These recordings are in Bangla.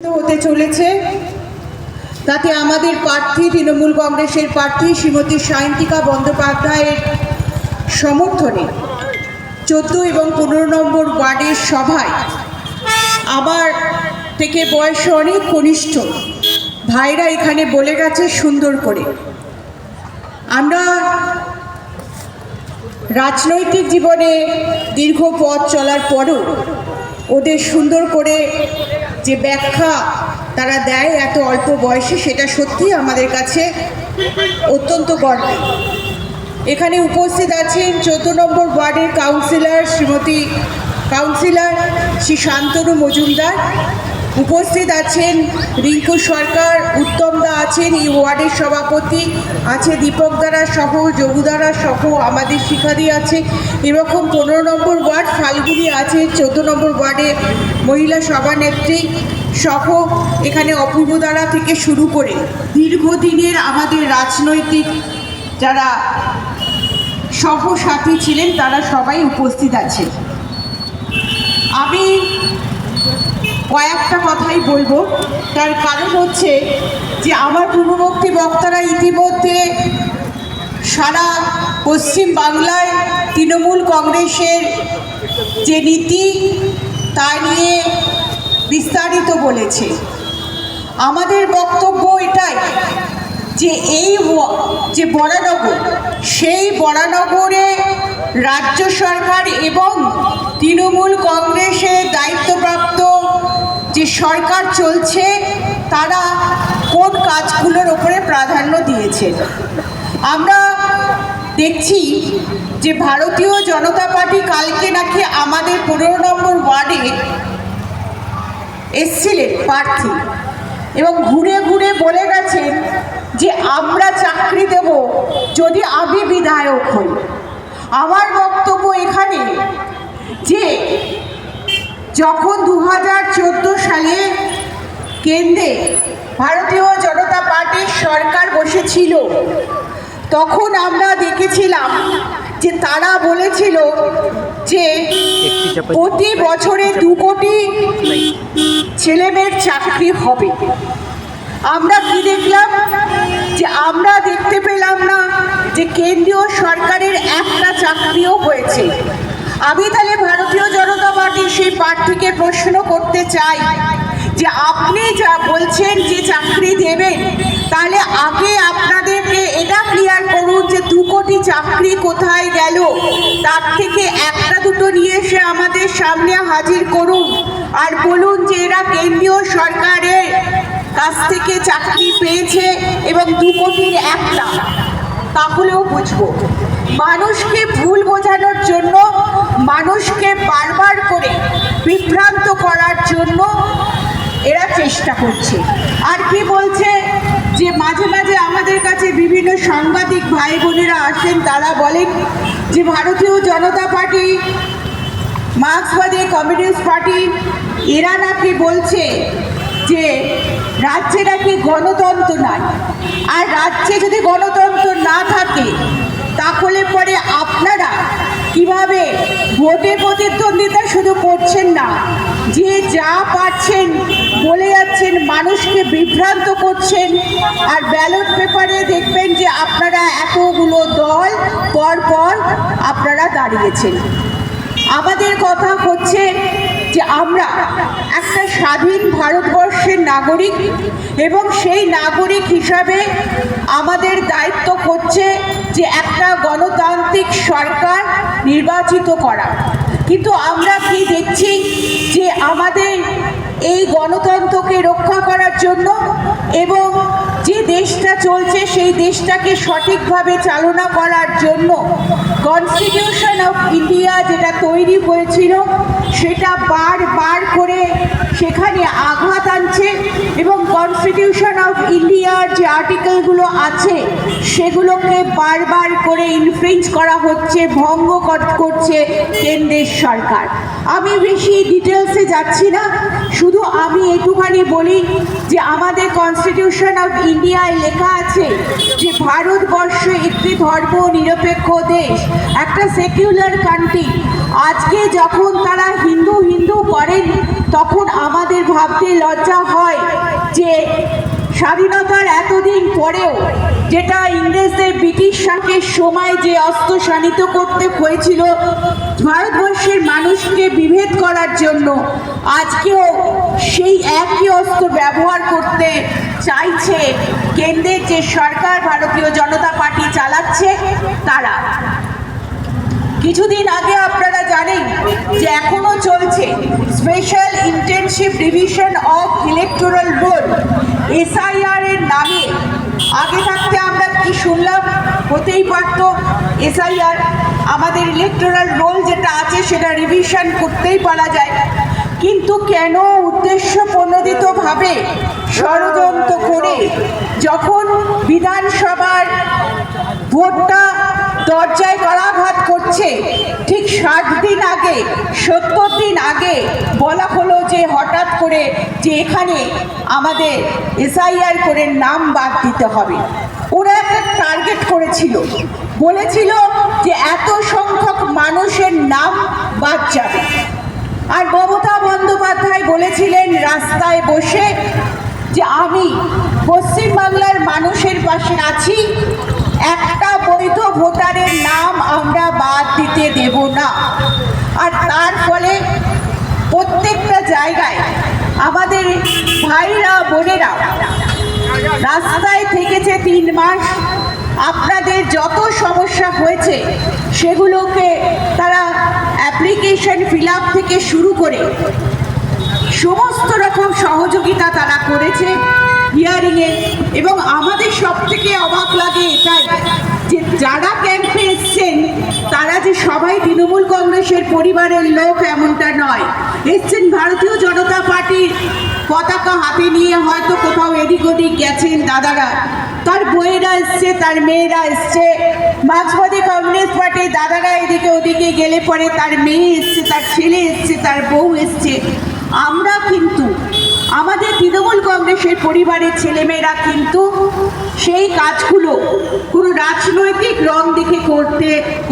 হতে চলেছে তাতে আমাদের প্রার্থী তৃণমূল কংগ্রেসের প্রার্থী শ্রীমতী সায়ন্তিকা বন্দ্যোপাধ্যায়ের সমর্থনে 14 এবং 15 নম্বর ওয়ার্ডের সভায় আমার থেকে বয়সে অনেক কনিষ্ঠ ভাইরা এখানে বলে গেছে সুন্দর করে। আমরা রাজনৈতিক জীবনে দীর্ঘ পথ চলার পরও ওদের সুন্দর করে যে ব্যাখ্যা তারা দেয় এত অল্প বয়সে, সেটা সত্যিই আমাদের কাছে অত্যন্ত গর্বের। এখানে উপস্থিত আছেন 14 নম্বর ওয়ার্ডের কাউন্সিলর শ্রী শান্তনু মজুমদার, উপস্থিত আছেন রিঙ্কু সরকার, উত্তম দা আছেন এই ওয়ার্ডের সভাপতি, আছে দীপক দ্বারা সহ, যোগুদ্বারা সহ, আমাদের শিখাদি আছে, এরকম 15 নম্বর ওয়ার্ড ফাল্গুনি আছে, 14 নম্বর ওয়ার্ডে মহিলা সভানেত্রী সহ, এখানে অপূর্ব দ্বারা থেকে শুরু করে দীর্ঘদিনের আমাদের রাজনৈতিক যারা সহসাথী ছিলেন তারা সবাই উপস্থিত আছেন। আমি কয়েকটা কথাই বলবো, তার কারণ হচ্ছে যে আমার পূর্ববর্তী বক্তারা ইতিমধ্যে সারা পশ্চিম বাংলায় তৃণমূল কংগ্রেসের যে নীতি তা নিয়ে বিস্তারিত বলেছে। আমাদের বক্তব্য এটাই যে এই যে বরানগর, সেই বরানগরে রাজ্য সরকার এবং তৃণমূল কংগ্রেসের দায়িত্বপ্রাপ্ত যে সরকার চলছে তারা কোন কাজগুলোর ওপরে প্রাধান্য দিয়েছে। আমরা দেখছি যে ভারতীয় জনতা পার্টি কালকে নাকি আমাদের 15 নম্বর ওয়ার্ডে এসছিলেন প্রার্থী এবং ঘুরে ঘুরে বলে গেছেন যে আমরা চাকরি দেব যদি আমি বিধায়ক হই। আমার বক্তব্য এখানে যে যখন 2014 সালে কেন্দ্রে ভারতীয় জনতা পার্টির সরকার বসেছিল তখন আমরা দেখেছিলাম যে তারা বলেছিল যে প্রতি বছরে 2 কোটি ছেলেমেয়ের চাকরি হবে। আমরা কি দেখলাম যে আমরা দেখতে পেলাম না যে কেন্দ্রীয় সরকারের একটা চাকরিও হয়েছে। আমি তাহলে ভারতীয় জনতা পার্টির সেই প্রার্থীকে প্রশ্ন করতে চাই যে আপনি যা বলছেন যে চাকরি দেবেন, তাহলে আগে আপনাদেরকে এটা ক্লিয়ার করুন যে 2 কোটি চাকরি কোথায় গেল, তার থেকে একটা দুটো নিয়ে এসে আমাদের সামনে হাজির করুন আর বলুন যে এরা কেন্দ্রীয় সরকারের কাছ থেকে চাকরি পেয়েছে এবং 2 কোটির একটা, তাহলেও বুঝবো। মানুষকে ভুল বোঝানোর জন্য, মানুষকে বারবার করে বিভ্রান্ত করার জন্য এরা চেষ্টা করছে। আর কি বলছে যে মাঝে মাঝে আমাদের কাছে বিভিন্ন সাংবাদিক ভাই বোনেরা আসেন, তারা বলেন যে ভারতীয় জনতা পার্টি, মার্ক্সবাদী কমিউনিস্ট পার্টি এরা নাকি বলছে যে রাজ্যে নাকি গণতন্ত্র নাই, আর রাজ্যে যদি গণতন্ত্র না থাকে তাহলে পরে আপনারা কিভাবে ভোটে প্রতিদ্বন্দ্বিতা শুধু করছেন না, যে যা পাচ্ছেন বলে যাচ্ছেন, মানুষকে বিভ্রান্ত করছেন, আর ব্যালট পেপারে দেখবেন যে আপনারা এতগুলো দল পর পর আপনারা দাঁড়িয়েছেন। আমাদের কথা হচ্ছে যে আমরা একটা স্বাধীন ভারতবর্ষের নাগরিক এবং সেই নাগরিক হিসাবে আমাদের দায়িত্ব হচ্ছে যে একটা গণতান্ত্রিক সরকার নির্বাচিত করা। কিন্তু আমরা কি দেখছি যে আমাদের এই গণতন্ত্রকে রক্ষা করার জন্য এবং যে দেশটা চলছে সেই দেশটাকে সঠিকভাবে চালনা করার জন্য কনস্টিটিউশন অফ ইন্ডিয়া যেটা তৈরি হয়েছিল সেটা বারবার করে সেখানে আঘাত আনছে এবং কনস্টিটিউশন অফ ইন্ডিয়ার যে আর্টিকেলগুলো আছে সেগুলোকে বারবার করে ইনফ্রিঞ্জ করা হচ্ছে, ভঙ্গ করছে কেন্দ্রের সরকার। আমি বেশি ডিটেলসে যাচ্ছি না, শুধু আমি একটুখানি বলি যে আমাদের কনস্টিটিউশন অফ ইন্ডিয়ায় লেখা আছে যে ভারতবর্ষ একটি ধর্ম নিরপেক্ষ দেশ, একটা সেকুলার কান্ট্রি। আজকে যখন তারা হিন্দু হিন্দু করেন তখন আমাদের ভাবতে লজ্জা হয় যে স্বাধীনতার এতদিন পরেও যেটা ইংরেজদের ব্রিটিশ শাসনের সময় যে অস্ত্র শানিত করতে হয়েছিল ভারতবর্ষের মানুষকে বিভেদ করার জন্য, আজকেও সেই একই অস্ত্র ব্যবহার করতে চাইছে কেন্দ্রের যে সরকার ভারতীয় জনতা পার্টি চালাচ্ছে তারা। কিছুদিন আগে আপনারা জানেন যে এখনো চলছে special intensive revision of electoral role, SIR এর নামে। আগে থাকতে আমরা কি শুনলাম, হতেই পারত এসআইআর, আমাদের ইলেকটোরাল রোল যেটা আছে সেটা রিভিশন করতেই পারা যায়, কিন্তু কেন উদ্দেশ্য প্রণোদিতভাবে ষড়যন্ত্র করে যখন বিধানসভার ভোটটা দরজায় করাঘাত করছে, ঠিক 60 দিন আগে 70 দিন আগে বলা হলো যে হঠাৎ করে যে এখানে আমাদের এসআইআর করে নাম বাদ দিতে হবে। ওরা একটা টার্গেট করেছিল, বলেছিল যে এত সংখ্যক মানুষের নাম বাদ যাবে। আর মমতা বন্দ্যোপাধ্যায় বলেছিলেন রাস্তায় বসে যে আমি পশ্চিমবাংলার মানুষের পাশে আছি, একটা বৈধ ভোটারের নাম আমরা বাদ দিতে দেব না। আর তার ফলে প্রত্যেকটা জায়গায় আমাদের ভাইরা বোনেরা রাস্তায় থেকেছে 3 মাস। আপনাদের যত সমস্যা হয়েছে সেগুলোকে তারা অ্যাপ্লিকেশন ফিল আপ থেকে শুরু করে সমস্ত রকম সহযোগিতা তারা করেছে হিয়ারিংয়ে। এবং আমাদের সব থেকে অবাক লাগে এটাই যে যারা ক্যাম্পে এসছেন তারা যে সবাই তৃণমূল কংগ্রেসের পরিবারের লোক এমনটা নয়, এসছেন ভারতীয় জনতা পার্টির পতাকা হাতে নিয়ে, হয়তো কোথাও এদিক ওদিক গেছেন দাদারা, তার বইয়েরা এসছে, তার মেয়েরা এসছে। মার্ক্সবাদী কমিউনিস্ট পার্টির দাদারা এদিকে ওদিকে গেলে পরে তার মেয়ে এসছে, তার ছেলে এসছে, তার বউ এসছে। আমরা কিন্তু আমাদের তৃণমূল কংগ্রেসের পরিবারের ছেলেমেয়েরা কিন্তু সেই কাজগুলো কোনো রাজনৈতিক রং দেখে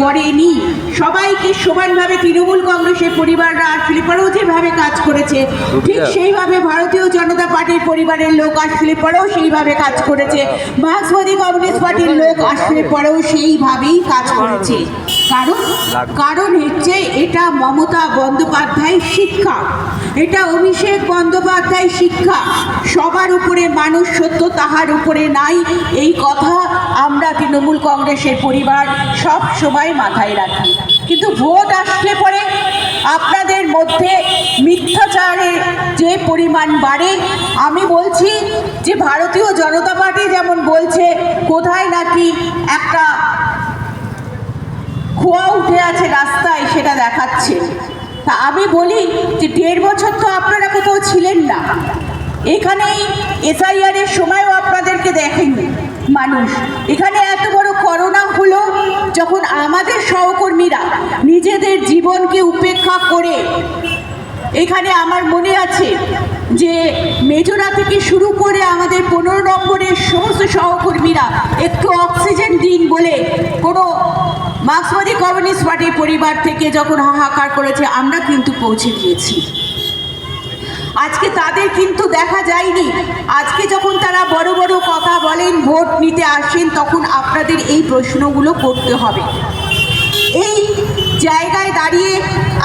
করেনি। সবাইকে সমানভাবে তৃণমূল কংগ্রেসের পরিবাররা আসলে পরেও যেভাবে কাজ করেছে, ঠিক সেইভাবে ভারতীয় জনতা পার্টির পরিবারের লোক আসলে পরেও সেইভাবে কাজ করেছে, মার্ক্সবাদী কমিউনিস্ট পার্টির লোক আসলে পরেও সেইভাবেই কাজ করেছে। কারণ হচ্ছে এটা মমতা বন্দ্যোপাধ্যায়ের শিক্ষা, এটা অভিষেক বন্দ্যোপাধ্যায় শিক্ষা। সবার উপরে মানুষ সত্য, তাহার উপরে নাই, এই কথা আমরা তৃণমূল কংগ্রেসের পরিবার সব সময় মাথায় রাখি। কিন্তু ভোট আসলে পরে আপনাদের মধ্যে মিথ্যাচারের যে পরিমাণ বাড়ে, আমি বলছি যে ভারতীয় জনতা পার্টি যেমন বলছে কোথায় নাকি একটা খোয়া উঠে আছে রাস্তায়, সেটা দেখাচ্ছে। তা আমি বলি যে 1.5 বছর তো আপনারা কোথাও ছিলেন না, এখানেই এসআইআর এর সময়ও আপনাদেরকে দেখেনি মানুষ। এখানে এত বড় করোনা হলো যখন আমাদের সহকর্মীরা নিজেদের জীবনকে উপেক্ষা করে, এখানে আমার মনে আছে যে মেজরা থেকে শুরু করে আমাদের 15 নম্বরের সমস্ত সহকর্মীরা একটু অক্সিজেন দিন বলে কোনো মার্ক্সবাদী কমিউনিস্ট পার্টির পরিবার থেকে যখন হাহাকার করেছে, আমরা কিন্তু পৌঁছে দিয়েছি। আজকে তাদের কিন্তু দেখা যায়নি। আজকে যখন তারা বড় বড় কথা বলেন, ভোট নিতে আসেন, তখন আপনাদের এই প্রশ্নগুলো করতে হবে। এই জায়গায় দাঁড়িয়ে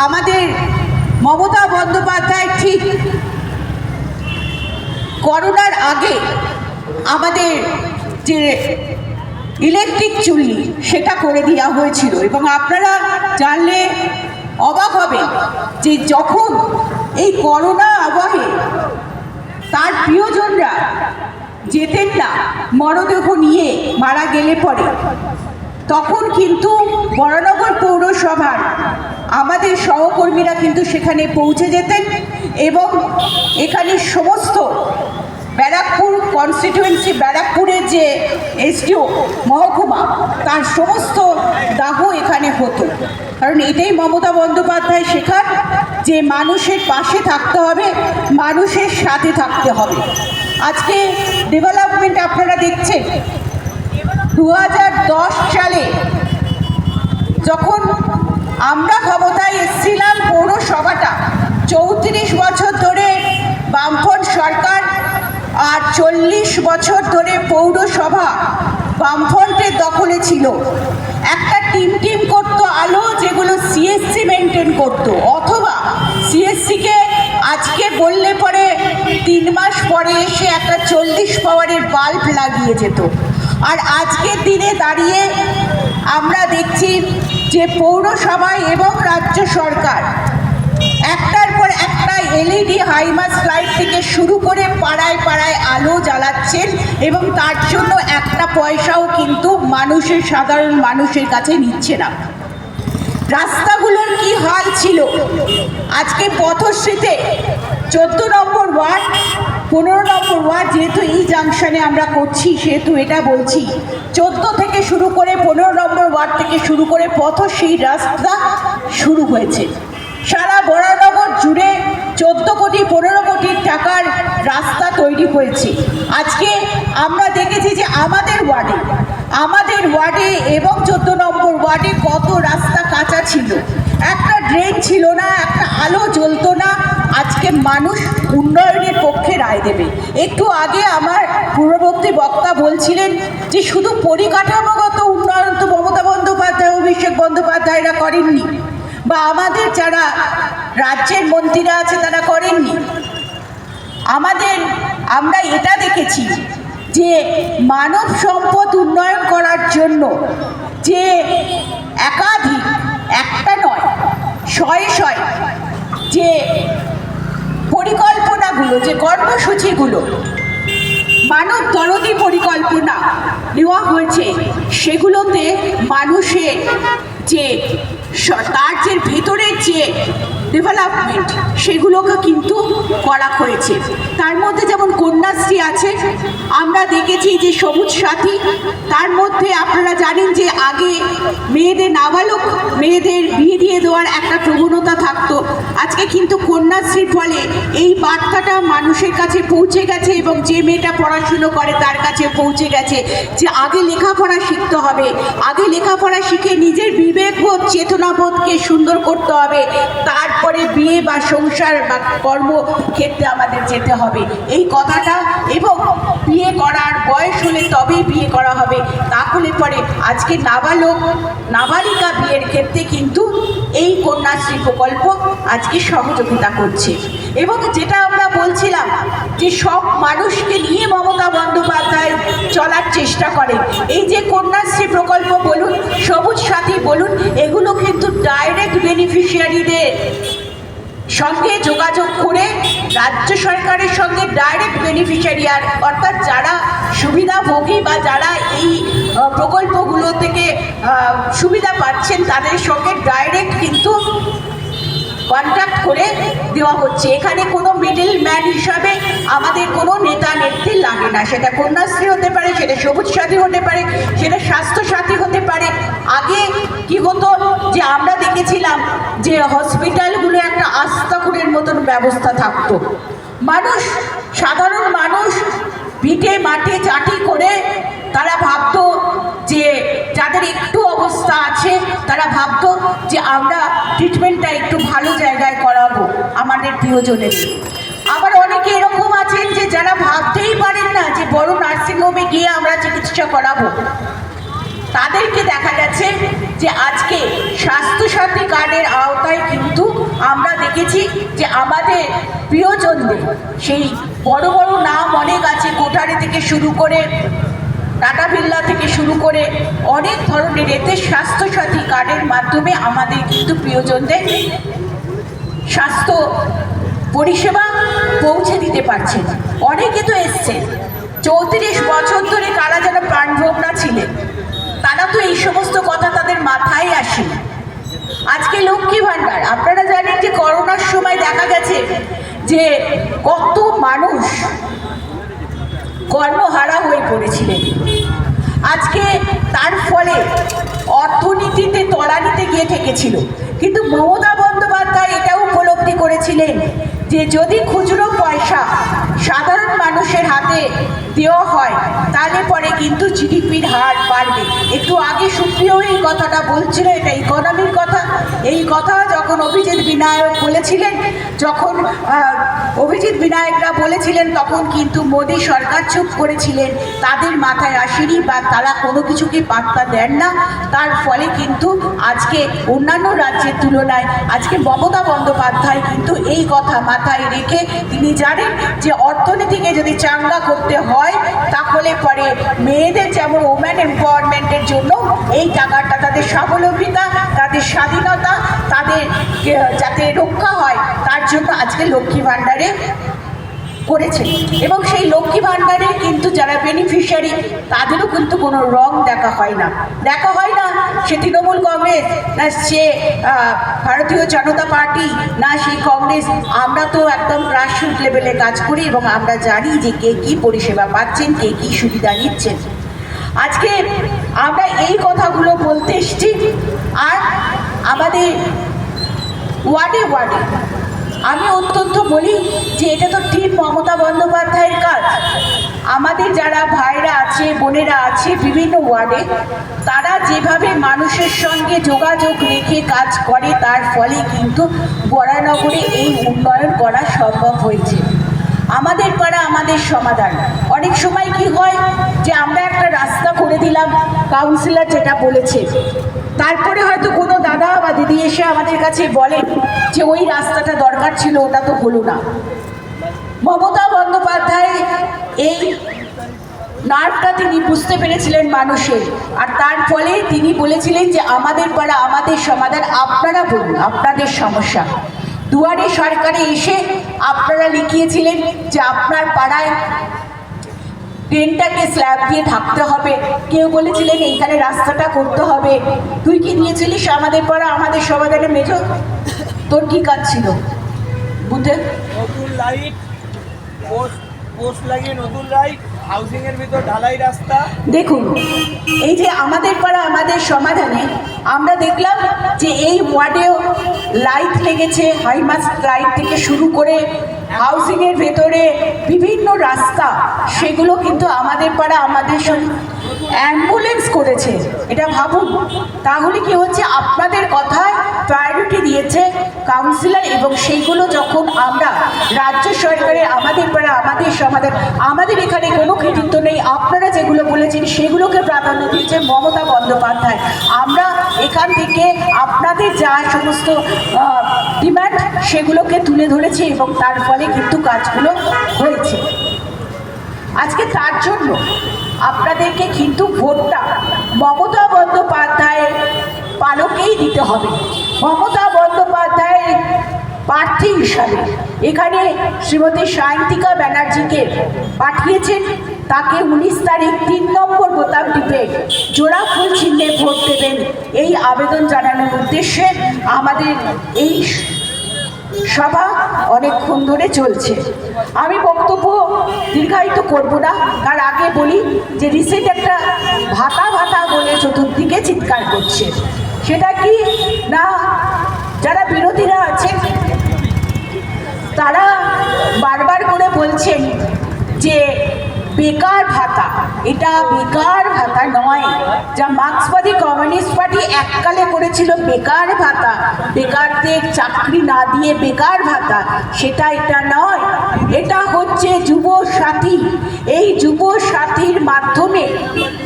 আমাদের মমতা বন্দ্যোপাধ্যায় ঠিক করোনার আগে আমাদের যে ইলেকট্রিক চুল্লি সেটা করে দেওয়া হয়েছিল। এবং আপনারা জানলে অবাক হবে যে যখন এই করোনা আবহে তার প্রিয়জনরা যেতেন না মরদেহ নিয়ে মারা গেলে পরে, তখন কিন্তু বরানগর পৌরসভার আমাদের সহকর্মীরা কিন্তু সেখানে পৌঁছে যেতেন এবং এখানে সমস্ত ব্যারাকপুর কনস্টিটিউয়েন্সি, ব্যারাকপুরের যে এসডিও মহকুমা, তার সমস্ত দাহ এখানে হতো। কারণ এটাই মমতা বন্দ্যোপাধ্যায় শেখান যে মানুষের পাশে থাকতে হবে, মানুষের সাথে থাকতে হবে। আজকে ডেভেলপমেন্ট আপনারা দেখছেন, 2010 সালে যখন আমরা ক্ষমতায় এসেছিলাম, পৌরসভাটা 34 বছর ধরে বামফ্রন্ট সরকার আর 40 বছর ধরে পৌরসভা বামফ্রন্টের দখলে ছিল। একটা টিম করতো আলো, যেগুলো সিএসসি মেনটেন করতো, অথবা সিএসসিকে আজকে বললে পরে 3 মাস পরে এসে একটা 40 পাওয়ারের বাল্ব লাগিয়ে যেত। আর আজকের দিনে দাঁড়িয়ে আমরা দেখছি যে পৌরসভায় এবং রাজ্য সরকার একটার পর একটা এলইডি হাইমাস লাইট থেকে শুরু করে পাড়ায় পাড়ায় আলো জ্বালাচ্ছেন, এবং তার জন্য একটা পয়সাও কিন্তু মানুষের, সাধারণ মানুষের কাছে নিচ্ছে না। রাস্তাগুলোর কি হাল ছিল! আজকে পথশ্রীতে 14 নম্বর ওয়ার্ড, 15 নম্বর ওয়ার্ড, যেহেতু এই জাংশনে আমরা করছি সেহেতু এটা বলছি, 14 থেকে শুরু করে 15 নম্বর ওয়ার্ড থেকে শুরু করে পথশ্রী রাস্তা শুরু হয়েছে। সারা বরানগর জুড়ে 14 কোটি 15 কোটি টাকার রাস্তা তৈরি হয়েছে। আজকে আমরা দেখেছি যে আমাদের ওয়ার্ডে এবং 14 নম্বর ওয়ার্ডে কত রাস্তা কাঁচা ছিল, একটা ড্রেন ছিল না, একটা আলো জ্বলতো না। আজকে মানুষ উন্নয়নের পক্ষে রায় দেবে। একটু আগে আমার পূর্ববর্তী বক্তা বলছিলেন যে শুধু পরিকাঠামোগত উন্নয়ন তো মমতা বন্দ্যোপাধ্যায়, অভিষেক বন্দ্যোপাধ্যায়রা করেননি, বা আমাদের যারা রাজ্যের মন্ত্রীরা আছে তারা করেননি। আমরা এটা দেখেছি যে মানব সম্পদ উন্নয়ন করার জন্য যে একাধিক, একটা নয়, শয়ে যে পরিকল্পনাগুলো, যে কর্মসূচিগুলো, মানব দরদি পরিকল্পনা নেওয়া হয়েছে, সেগুলোতে মানুষের যে তার যে ভেতরের যে ডেভেলপমেন্ট সেগুলোকে কিন্তু করা হয়েছে। তার মধ্যে যেমন কন্যাশ্রী আছে, আমরা দেখেছি যে সবুজ সাথী, তার মধ্যে আপনারা জানেন যে আগে মেয়েদের, নাবালক মেয়েদের বিয়ে দিয়ে দেওয়ার একটা প্রবণতা থাকতো। আজকে কিন্তু কন্যাশ্রীর ফলে এই বার্তাটা মানুষের কাছে পৌঁছে গেছে, এবং যে মেয়েটা পড়াশুনো করে তার কাছে পৌঁছে গেছে যে আগে লেখাপড়া শিখতে হবে, আগে লেখাপড়া শিখে নিজের বিবেকবোধ, চেতনাবোধকে সুন্দর করতে হবে, তারপরে বিয়ে বা সংসার বা কর্মক্ষেত্রে আমাদের যেতে হবে, এই কথাটা। এবং বিয়ে করার বয়স হলে তবেই বিয়ে করা হবে, তাহলে পরে আজকে নাবালিকা বিয়ের ক্ষেত্রে কিন্তু এই কন্যাশ্রী প্রকল্প আজকে সহযোগিতা করছে। এবং যেটা আমরা বলছিলাম যে সব মানুষকে নিয়ে মমতা বন্দ্যোপাধ্যায় চলার চেষ্টা করেন, এই যে কন্যাশ্রী প্রকল্প বলুন, সবুজ সাথী বলুন, এগুলো কিন্তু ডাইরেক্ট বেনিফিশিয়ারিদের সঙ্গে যোগাযোগ করে রাজ্য সরকারের সঙ্গে ডাইরেক্ট বেনিফিশিয়ারি, অর্থাৎ যারা সুবিধাভোগী বা যারা এই প্রকল্পগুলো থেকে সুবিধা পাচ্ছেন তাদের সঙ্গে ডাইরেক্ট কিন্তু কন্ট্যাক্ট করে দেওয়া হচ্ছে। এখানে কোনো মিডল ম্যান হিসাবে আমাদের কোনো নেতা নেত্রী লাগে না। সেটা কন্যাশ্রী হতে পারে, সেটা সবুজ সাথী হতে পারে, সেটা স্বাস্থ্য সাথী হতে পারে। আগে কি হতো যে আমরা দেখেছিলাম যে হসপিটালগুলো একটা আস্তাকুড়ের মতন ব্যবস্থা থাকতো, সাধারণ মানুষ ভিটে মাটি চাটি করে তারা ভাবতো যে যাদের একটু অবস্থা আছে তারা ভাবতো যে আমরা ট্রিটমেন্টটা একটু ভালো জায়গায় করাবো আমাদের প্রিয়জনের। আবার অনেকে এরকম আছেন যে যারা ভাবতেই পারেন না যে বড় নার্সিংহোমে গিয়ে আমরা চিকিৎসা করাবো। তাদেরকে দেখা গেছে যে আজকে স্বাস্থ্যসাথী কার্ডের আওতায় কিন্তু আমরা দেখেছি যে আমাদের প্রিয়জনদের, সেই বড় বড় নাম অনেক আছে, কোঠারি থেকে শুরু করে টাটা বিড়লা থেকে শুরু করে অনেক ধরনের, এতে স্বাস্থ্যসাথী কার্ডের মাধ্যমে আমাদের কিন্তু প্রিয়জনদের স্বাস্থ্য পরিষেবা পৌঁছে দিতে পারছেন। অনেকে তো এসছে 34 বছর ধরে কারা যেন প্রাণভোগরা ছিলেন, তারা তো এই সমস্ত কথা তাদের মাথায় আসে। আজকে লক্ষ্মী ভাণ্ডার, আপনারা জানেন যে করোনার সময় দেখা গেছে যে কত মানুষ কর্মহারা হয়ে পড়েছিলেন। আজকে তার ফলে অর্থনীতিতে তলানিতে গিয়ে ঠেকেছিল, কিন্তু মমতা বন্দ্যোপাধ্যায় এটাও উপলব্ধি করেছিলেন যে যদি খুচরো পয়সা সাধারণ মানুষের হাতে দেওয়া হয় তাহলে পরে কিন্তু জিডিপির হার বাড়বে। একটু আগে সুপ্রিয় এই কথাটা বলছিল, এটা ইকোনমির কথা। এই কথা যখন অভিজিৎ বিনায়ক বলেছিলেন, যখন অভিজিৎ বিনায়করা বলেছিলেন, তখন কিন্তু মোদী সরকার চুপ করেছিলেন, তাদের মাথায় আসেনি বা তারা কোনো কিছুকে পাত্তা দেন না। তার ফলে কিন্তু আজকে অন্যান্য রাজ্যের তুলনায় আজকে মমতা বন্দ্যোপাধ্যায় কিন্তু এই কথা মাথায় রেখে তিনি জানেন যে অর্থনীতিকে যদি চাঙ্গা করতে হয় তাহলে পরে মেয়েদের যেমন ওম্যান এম্পাওয়ারমেন্টের জন্য এই টাকাটা তাদের স্বাবলম্বিতা, তাদের স্বাধীনতা, তাদের যাতে রক্ষা হয় তার জন্য আজকে লক্ষ্মী ভাণ্ডারে করেছে। এবং সেই লক্ষ্মী ভাণ্ডারে কিন্তু যারা বেনিফিশিয়ারি তাদেরও কিন্তু কোনো রং দেখা হয় না, সে তৃণমূল কংগ্রেস না সে ভারতীয় জনতা পার্টি না সেই কংগ্রেস। আমরা তো একদম গ্রাসরুট লেভেলে কাজ করি এবং আমরা জানি যে কে কী পরিষেবা পাচ্ছেন, কে কী সুবিধা নিচ্ছেন। আজকে আমরা এই কথাগুলো বলতে এসছি। আর আমাদের ওয়ার্ডে ওয়ার্ডে আমি অত্যন্ত বলি যে এটা তো টিম মমতা বন্দ্যোপাধ্যায়ের কাজ। আমাদের যারা ভাইরা আছে, বোনেরা আছে বিভিন্ন ওয়ার্ডে, তারা যেভাবে মানুষের সঙ্গে যোগাযোগ রেখে কাজ করে তার ফলে কিন্তু বরানগরে এই উন্নয়ন করা সম্ভব হয়েছে। আমাদের পাড়া আমাদের সমাধান। অনেক সময় কি হয় যে আমরা একটা রাস্তা করে দিলাম, কাউন্সিলর যেটা বলেছে, তারপরে হয়তো কোনো দাদা বা দিদি এসে আমাদের কাছে বলেন যে ওই রাস্তাটা দরকার ছিল, ওটা তো হলো না। মমতা বন্দ্যোপাধ্যায় এই নার্ভটা তিনি বুঝতে পেরেছিলেন মানুষের, আর তার ফলে তিনি বলেছিলেন যে আমাদের পাড়া আমাদের সমাধান, আপনারা বলুন আপনাদের সমস্যা। দুয়ারে সরকারে এসে আপনারা লিখিয়েছিলেন যে আপনার পাড়ায় ট্রেনটাকে স্ল্যাব দিয়ে ঢাকতে হবে, কেউ বলেছিলেন এইখানে রাস্তাটা করতে হবে। তুই কি নিয়েছিলিস আমাদের পাড়া আমাদের সমাধানে মেজো? তোর কি কাজ ছিল বুঝে? নতুন লাইট পোস্ট লাগিয়ে নতুন লাইট, হাউসিং এর ভিতর ঢালাই রাস্তা। দেখুন, এই যে আমাদের পাড়া আমাদের সমাধানে আমরা দেখলাম যে এই ওয়ার্ডেও লাইট লেগেছে, হাইমাস্ট লাইট থেকে শুরু করে হাউসিংয়ের ভেতরে বিভিন্ন রাস্তা, সেগুলো কিন্তু আমাদের পাড়া আমাদের অ্যাম্বুলেন্স করেছে। এটা ভাবুন, তাহলে কি হচ্ছে, আপনাদের কথায় প্রায়োরিটি দিয়েছে কাউন্সিলর, এবং সেইগুলো যখন আমরা রাজ্য সরকারের আমাদের পাড়া আমাদের সমাধান, আমাদের এখানে কোনো কৃতিত্ব নেই, আপনারা যেগুলো বলেছেন সেগুলোকে প্রাধান্য দিয়েছে মমতা বন্দ্যোপাধ্যায়। আমরা এখান থেকে আপনাদের যা সমস্ত ডিমান্ড সেগুলোকে তুলে ধরেছি এবং তার ফলে কিন্তু কাজগুলো হয়েছে। আজকে তার জন্য আপনাদেরকে কিন্তু ভোটটা মমতা বন্দ্যোপাধ্যায়ের পালকেই দিতে হবে। মমতা বন্দ্যোপাধ্যায়ের প্রার্থী হিসাবে এখানে শ্রীমতী সায়ন্তিকা ব্যানার্জিকে পাঠিয়েছেন, তাকে 19 তারিখ 3 নম্বর বোতাম টিপে জোড়া ফুল চিহ্নে ভোট দেবেন, এই আবেদন জানানোর উদ্দেশ্যে আমাদের এই সভা অনেকক্ষণ ধরে চলছে। আমি বক্তব্য দীর্ঘায়িত করব না, তার আগে বলি যে রিসেন্ট একটা ভাতা ভাতা বলে চতুর্দিকে চিৎকার করছে। সেটা কি না, যারা বিরোধীরা আছেন তারা বারবার করে বলছেন যে বেকার ভাতা, এটা বেকার ভাতা নয়, যা মার্ক্সবাদী কমিউনিস্ট পার্টি এককালে করেছিল বেকার ভাতা, বেকারদের চাকরি না দিয়ে বেকার ভাতা, সেটা এটা নয়। এটা হচ্ছে যুব সাথী। এই যুব সাথীর মাধ্যমে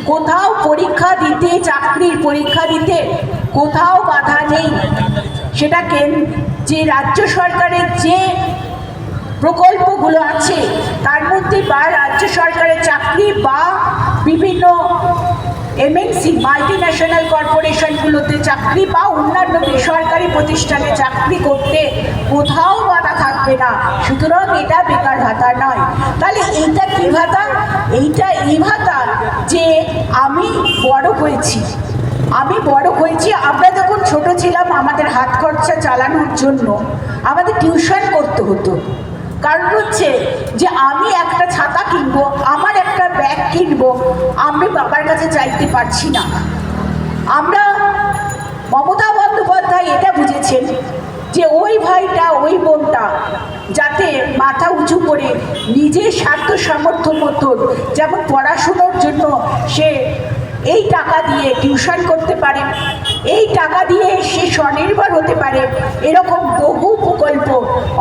কোথাও পরীক্ষা দিতে, চাকরির পরীক্ষা দিতে কোথাও বাধা নেই। সেটা যে রাজ্য সরকারের যে প্রকল্পগুলো আছে তার মধ্যে বা রাজ্য সরকারের চাকরি বা বিভিন্ন এমএনসি মাল্টি ন্যাশনাল কর্পোরেশনগুলোতে চাকরি বা অন্যান্য বেসরকারি প্রতিষ্ঠানে চাকরি করতে কোথাও বাধা থাকবে না। সুতরাং এটা বেকার ভাতা নয়। তাহলে এইটা কী ভাতা? এইটা এই ভাতা যে আমি বড় হয়েছি, আমরা যখন ছোট ছিলাম আমাদের হাত খরচা চালানোর জন্য আমাদের টিউশন করতে হতো। কারণ হচ্ছে যে আমি একটা ছাতা কিনবো, আমার একটা ব্যাগ কিনবো, আমি বাবার কাছে চাইতে পারছি না। আমরা মমতা বন্দ্যোপাধ্যায় এটা বুঝেছেন যে ওই ভাইটা ওই বোনটা যাতে মাথা উঁচু করে নিজের স্বার্থ সামর্থ্য মতন যেমন পড়াশুনোর জন্য সে এই টাকা দিয়ে টিউশন করতে পারে, এই টাকা দিয়ে সে স্বনির্ভর হতে পারে, এরকম বহু প্রকল্প।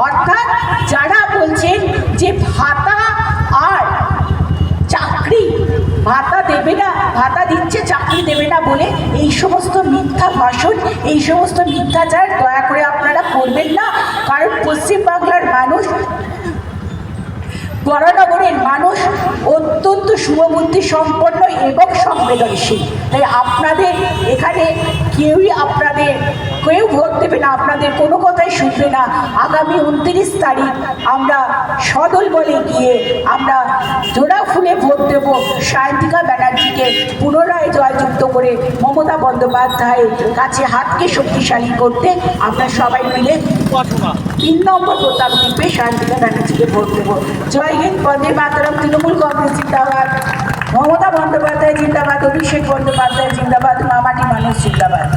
অর্থাৎ যারা বলছেন যে ভাতা আর চাকরি, ভাতা দেবে না, ভাতা দিচ্ছে চাকরি দেবে না বলে এই সমস্ত মিথ্যা ভাষণ, এই সমস্ত মিথ্যাচার দয়া করে আপনারা করবেন না। কারণ পশ্চিমবাংলার মানুষ, বরানগরের মানুষ অত্যন্ত শুভবুদ্ধি সম্পন্ন এবং সংবেদনশীল। তাই আপনাদের এখানে কেউ ভোট দেবে না, আপনাদের কোনো কথাই শুনবে না। আগামী 29 তারিখ আমরা সদল বলে গিয়ে আমরা জোড়া ফুলে ভোট দেব সায়ন্তিকা ব্যানার্জিকে পুনরায় জয়যুক্ত করে মমতা বন্দ্যোপাধ্যায়ের কাছে হাতকে শক্তিশালী করতে আমরা সবাই মিলে 3 নম্বর প্রতাপ দ্বীপে সায়ন্তিকা ব্যানার্জিকে ভোট দেব। জয় হিন্দ, বন্দে মাতরম, তৃণমূল কংগ্রেস জিন্দাবাদ, মমতা বন্দ্যোপাধ্যায় জিন্দাবাদ, অভিষেক বন্দ্যোপাধ্যায় জিন্দাবাদ, মামাটি মানুষ জিন্দাবাদ।